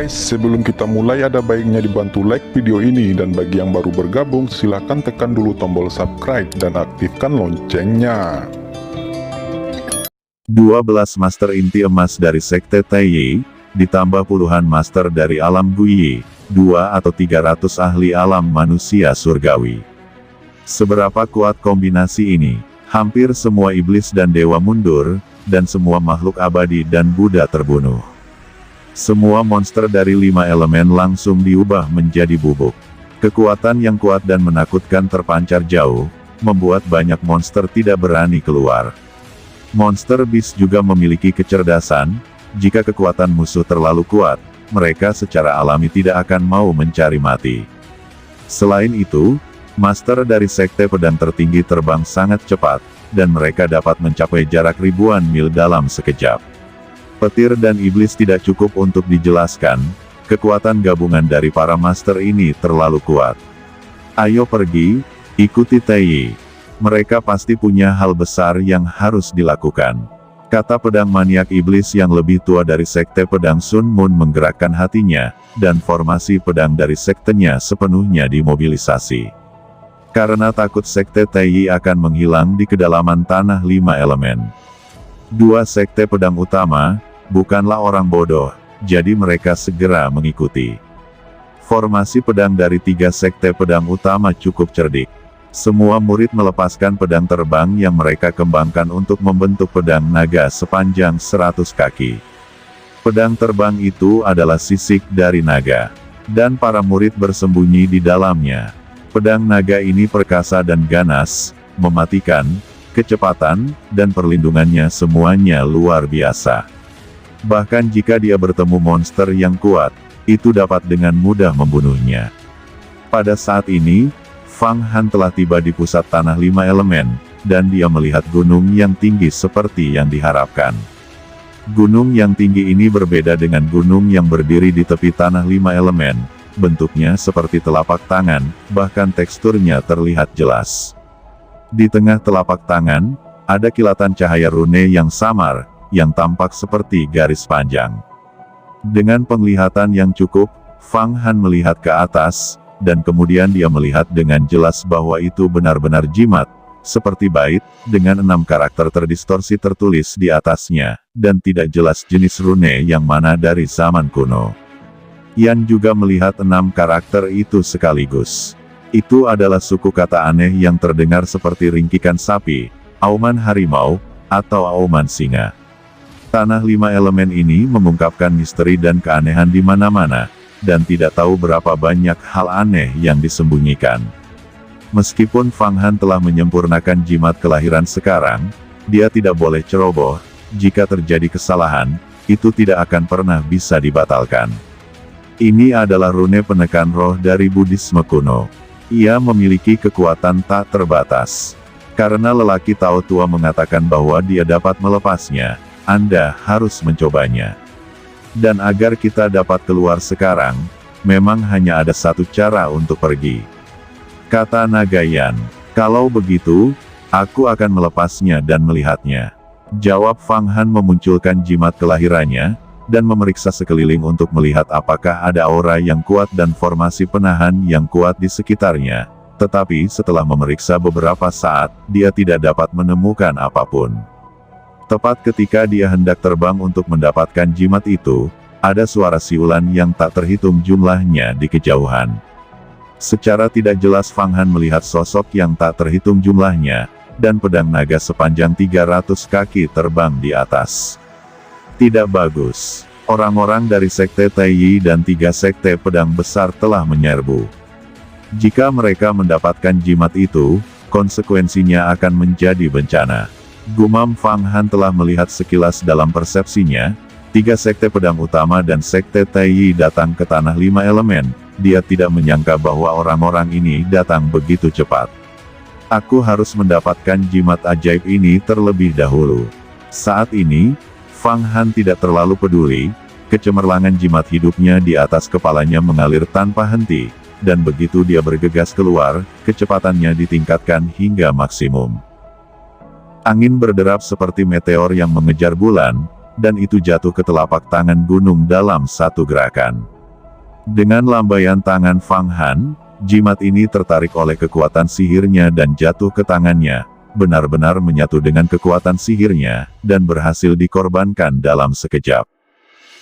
guys, sebelum kita mulai ada baiknya dibantu like video ini, dan bagi yang baru bergabung silahkan tekan dulu tombol subscribe dan aktifkan loncengnya. 12 master inti emas dari Sekte Taiyi, ditambah puluhan master dari alam Guyi, 2 atau 300 ahli alam manusia surgawi. Seberapa kuat kombinasi ini? Hampir semua iblis dan dewa mundur, dan semua makhluk abadi dan Buddha terbunuh. Semua monster dari 5 elemen langsung diubah menjadi bubuk. Kekuatan yang kuat dan menakutkan terpancar jauh, membuat banyak monster tidak berani keluar. Monster Beast juga memiliki kecerdasan, jika kekuatan musuh terlalu kuat, mereka secara alami tidak akan mau mencari mati. Selain itu, master dari Sekte Pedang Tertinggi terbang sangat cepat, dan mereka dapat mencapai jarak ribuan mil dalam sekejap. Petir dan iblis tidak cukup untuk dijelaskan, kekuatan gabungan dari para master ini terlalu kuat. Ayo pergi, ikuti Taiyi. Mereka pasti punya hal besar yang harus dilakukan. Kata pedang maniak iblis yang lebih tua dari Sekte Pedang Sun Moon menggerakkan hatinya, dan formasi pedang dari sektenya sepenuhnya dimobilisasi. Karena takut Sekte Taiyi akan menghilang di kedalaman tanah 5 elemen. 2 sekte pedang utama, bukanlah orang bodoh, jadi mereka segera mengikuti. Formasi pedang dari 3 sekte pedang utama cukup cerdik. Semua murid melepaskan pedang terbang yang mereka kembangkan untuk membentuk pedang naga sepanjang 100 kaki. Pedang terbang itu adalah sisik dari naga, dan para murid bersembunyi di dalamnya. Pedang naga ini perkasa dan ganas, mematikan, kecepatan, dan perlindungannya semuanya luar biasa. Bahkan jika dia bertemu monster yang kuat, itu dapat dengan mudah membunuhnya. Pada saat ini, Fang Han telah tiba di pusat tanah 5 elemen, dan dia melihat gunung yang tinggi seperti yang diharapkan. Gunung yang tinggi ini berbeda dengan gunung yang berdiri di tepi tanah 5 elemen, bentuknya seperti telapak tangan, bahkan teksturnya terlihat jelas. Di tengah telapak tangan, ada kilatan cahaya rune yang samar, yang tampak seperti garis panjang. Dengan penglihatan yang cukup, Fang Han melihat ke atas, dan kemudian dia melihat dengan jelas bahwa itu benar-benar jimat, seperti bait, dengan 6 karakter terdistorsi tertulis di atasnya, dan tidak jelas jenis rune yang mana dari zaman kuno. Yan juga melihat 6 karakter itu sekaligus. Itu adalah suku kata aneh yang terdengar seperti ringkikan sapi, auman harimau, atau auman singa. Tanah 5 elemen ini mengungkapkan misteri dan keanehan di mana-mana, dan tidak tahu berapa banyak hal aneh yang disembunyikan. Meskipun Fang Han telah menyempurnakan jimat kelahiran sekarang, dia tidak boleh ceroboh. Jika terjadi kesalahan, itu tidak akan pernah bisa dibatalkan. Ini adalah rune penekan roh dari Buddhisme kuno. Ia memiliki kekuatan tak terbatas. Karena lelaki Tao tua mengatakan bahwa dia dapat melepasnya, Anda harus mencobanya. Dan agar kita dapat keluar sekarang, memang hanya ada satu cara untuk pergi. Kata Nagayan, kalau begitu, aku akan melepasnya dan melihatnya. Jawab Fang Han memunculkan jimat kelahirannya, dan memeriksa sekeliling untuk melihat apakah ada aura yang kuat dan formasi penahan yang kuat di sekitarnya. Tetapi setelah memeriksa beberapa saat, dia tidak dapat menemukan apapun. Tepat ketika dia hendak terbang untuk mendapatkan jimat itu, ada suara siulan yang tak terhitung jumlahnya di kejauhan. Secara tidak jelas Fang Han melihat sosok yang tak terhitung jumlahnya, dan pedang naga sepanjang 300 kaki terbang di atas. Tidak bagus. Orang-orang dari Sekte Taiyi dan 3 sekte pedang besar telah menyerbu. Jika mereka mendapatkan jimat itu, konsekuensinya akan menjadi bencana. Gumam Fang Han telah melihat sekilas dalam persepsinya, 3 sekte pedang utama dan Sekte Taiyi datang ke tanah 5 elemen. Dia tidak menyangka bahwa orang-orang ini datang begitu cepat. Aku harus mendapatkan jimat ajaib ini terlebih dahulu. Saat ini, Fang Han tidak terlalu peduli, kecemerlangan jimat hidupnya di atas kepalanya mengalir tanpa henti, dan begitu dia bergegas keluar, kecepatannya ditingkatkan hingga maksimum. Angin berderap seperti meteor yang mengejar bulan, dan itu jatuh ke telapak tangan gunung dalam satu gerakan. Dengan lambaian tangan Fang Han, jimat ini tertarik oleh kekuatan sihirnya dan jatuh ke tangannya, benar-benar menyatu dengan kekuatan sihirnya, dan berhasil dikorbankan dalam sekejap.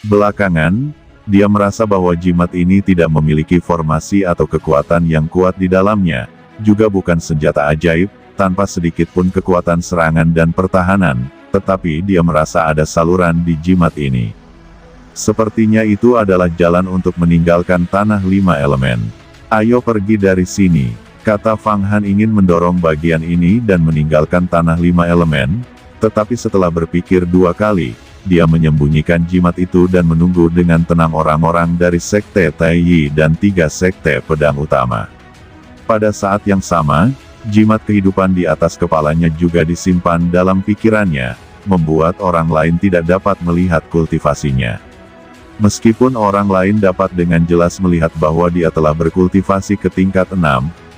Belakangan, dia merasa bahwa jimat ini tidak memiliki formasi atau kekuatan yang kuat di dalamnya, juga bukan senjata ajaib, tanpa sedikit pun kekuatan serangan dan pertahanan, tetapi dia merasa ada saluran di jimat ini. Sepertinya itu adalah jalan untuk meninggalkan tanah 5 elemen. Ayo pergi dari sini, kata Fang Han ingin mendorong bagian ini dan meninggalkan tanah 5 elemen, tetapi setelah berpikir 2 kali, dia menyembunyikan jimat itu dan menunggu dengan tenang orang-orang dari Sekte Taiyi dan 3 Sekte Pedang Utama. Pada saat yang sama, jimat kehidupan di atas kepalanya juga disimpan dalam pikirannya, membuat orang lain tidak dapat melihat kultivasinya. Meskipun orang lain dapat dengan jelas melihat bahwa dia telah berkultivasi ke tingkat 6,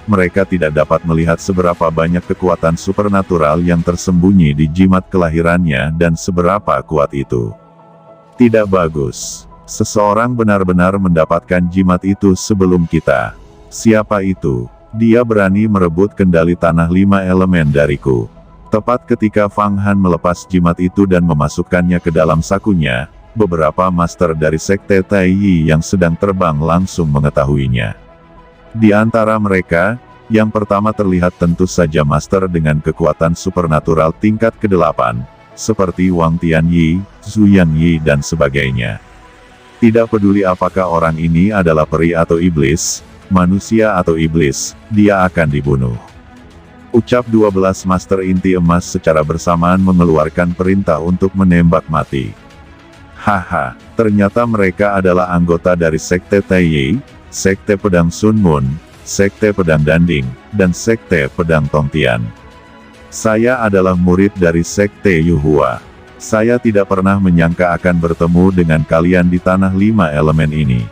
mereka tidak dapat melihat seberapa banyak kekuatan supernatural yang tersembunyi di jimat kelahirannya dan seberapa kuat itu. Tidak bagus. Seseorang benar-benar mendapatkan jimat itu sebelum kita. Siapa itu? Dia berani merebut kendali tanah 5 elemen dariku. Tepat ketika Fang Han melepas jimat itu dan memasukkannya ke dalam sakunya, beberapa master dari Sekte Taiyi yang sedang terbang langsung mengetahuinya. Di antara mereka, yang pertama terlihat tentu saja master dengan kekuatan supernatural tingkat ke-8, seperti Wang Tianyi, Zhu Yangyi dan sebagainya. Tidak peduli apakah orang ini adalah peri atau iblis, manusia atau iblis, dia akan dibunuh. Ucap 12 master inti emas secara bersamaan mengeluarkan perintah untuk menembak mati. Haha, ternyata mereka adalah anggota dari Sekte Taiyi, Sekte Pedang Sun Mun, Sekte Pedang Danding, dan Sekte Pedang Tongtian. Saya adalah murid dari Sekte Yuhua. Saya tidak pernah menyangka akan bertemu dengan kalian di tanah 5 elemen ini.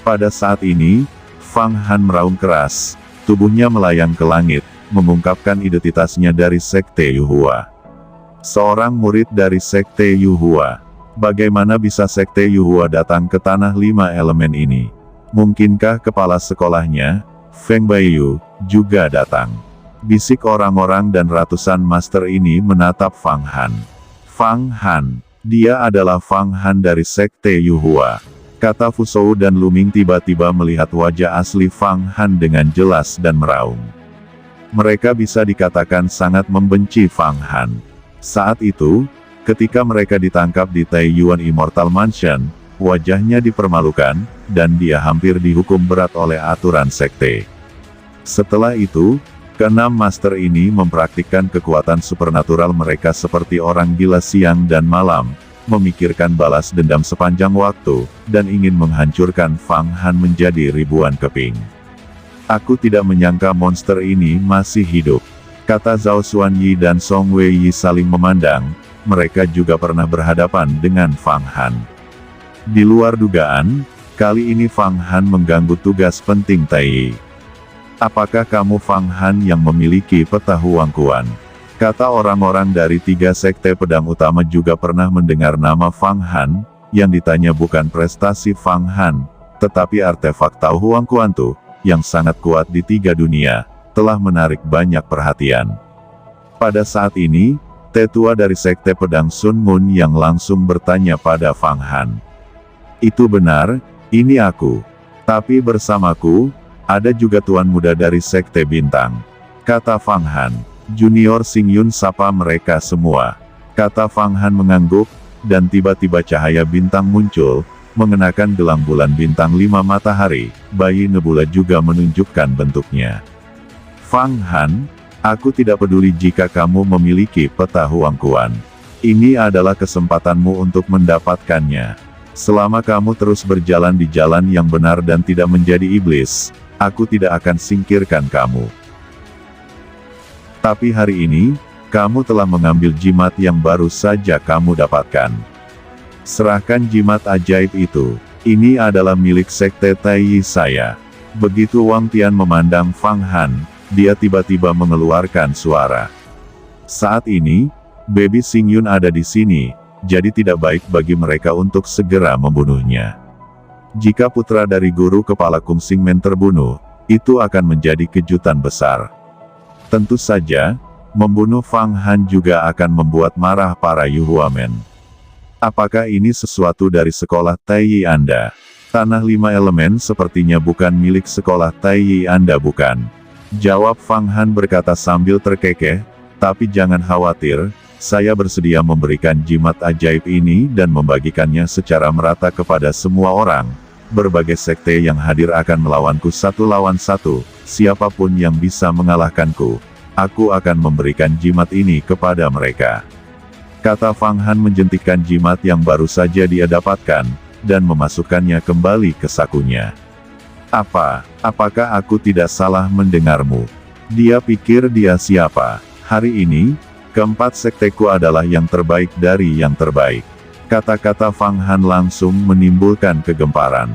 Pada saat ini, Fang Han meraung keras, tubuhnya melayang ke langit, mengungkapkan identitasnya dari Sekte Yuhua. Seorang murid dari Sekte Yuhua. Bagaimana bisa Sekte Yuhua datang ke tanah 5 elemen ini? Mungkinkah kepala sekolahnya, Feng Baiyu, juga datang? Bisik orang-orang dan ratusan master ini menatap Fang Han. Fang Han, dia adalah Fang Han dari Sekte Yuhua. Kata Fusou dan Luming tiba-tiba melihat wajah asli Fang Han dengan jelas dan meraung. Mereka bisa dikatakan sangat membenci Fang Han. Saat itu, ketika mereka ditangkap di Taiyuan Immortal Mansion, wajahnya dipermalukan, dan dia hampir dihukum berat oleh aturan sekte. Setelah itu, keenam master ini mempraktikkan kekuatan supernatural mereka seperti orang gila siang dan malam, memikirkan balas dendam sepanjang waktu, dan ingin menghancurkan Fang Han menjadi ribuan keping. Aku tidak menyangka monster ini masih hidup, kata Zhao Xuanyi dan Song Weiyi saling memandang. Mereka juga pernah berhadapan dengan Fang Han. Di luar dugaan, kali ini Fang Han mengganggu tugas penting Taiyi. Apakah kamu Fang Han yang memiliki peta Huangquan? Kata orang-orang dari 3 sekte pedang utama juga pernah mendengar nama Fang Han, yang ditanya bukan prestasi Fang Han, tetapi artefak Tao Huangquan Tu, yang sangat kuat di 3 dunia, telah menarik banyak perhatian. Pada saat ini, tetua dari Sekte Pedang Sun Mun yang langsung bertanya pada Fang Han. Itu benar, ini aku. Tapi bersamaku, ada juga tuan muda dari Sekte Bintang. Kata Fang Han. Junior Xing Yun sapa mereka semua. Kata Fang Han mengangguk, dan tiba-tiba cahaya bintang muncul, mengenakan gelang bulan bintang 5 matahari, bayi nebula juga menunjukkan bentuknya. Fang Han, aku tidak peduli jika kamu memiliki peta Huangquan. Ini adalah kesempatanmu untuk mendapatkannya. Selama kamu terus berjalan di jalan yang benar dan tidak menjadi iblis, aku tidak akan singkirkan kamu. Tapi hari ini, kamu telah mengambil jimat yang baru saja kamu dapatkan. Serahkan jimat ajaib itu. Ini adalah milik Sekte Taiyi saya. Begitu Wang Tian memandang Fang Han, dia tiba-tiba mengeluarkan suara. Saat ini, Baby Xing Yun ada di sini, jadi tidak baik bagi mereka untuk segera membunuhnya. Jika putra dari guru kepala Kungsing Men terbunuh, itu akan menjadi kejutan besar. Tentu saja, membunuh Fang Han juga akan membuat marah para Yuhuamen. Apakah ini sesuatu dari sekolah Taiyi Anda? Tanah 5 elemen sepertinya bukan milik sekolah Taiyi Anda, bukan? Jawab Fang Han berkata sambil terkekeh, tapi jangan khawatir, saya bersedia memberikan jimat ajaib ini dan membagikannya secara merata kepada semua orang. Berbagai sekte yang hadir akan melawanku 1 lawan 1, siapapun yang bisa mengalahkanku, aku akan memberikan jimat ini kepada mereka. Kata Fang Han menjentikkan jimat yang baru saja dia dapatkan, dan memasukkannya kembali ke sakunya. Apakah aku tidak salah mendengarmu? Dia pikir dia siapa? Hari ini, keempat sekteku adalah yang terbaik dari yang terbaik. Kata-kata Fang Han langsung menimbulkan kegemparan.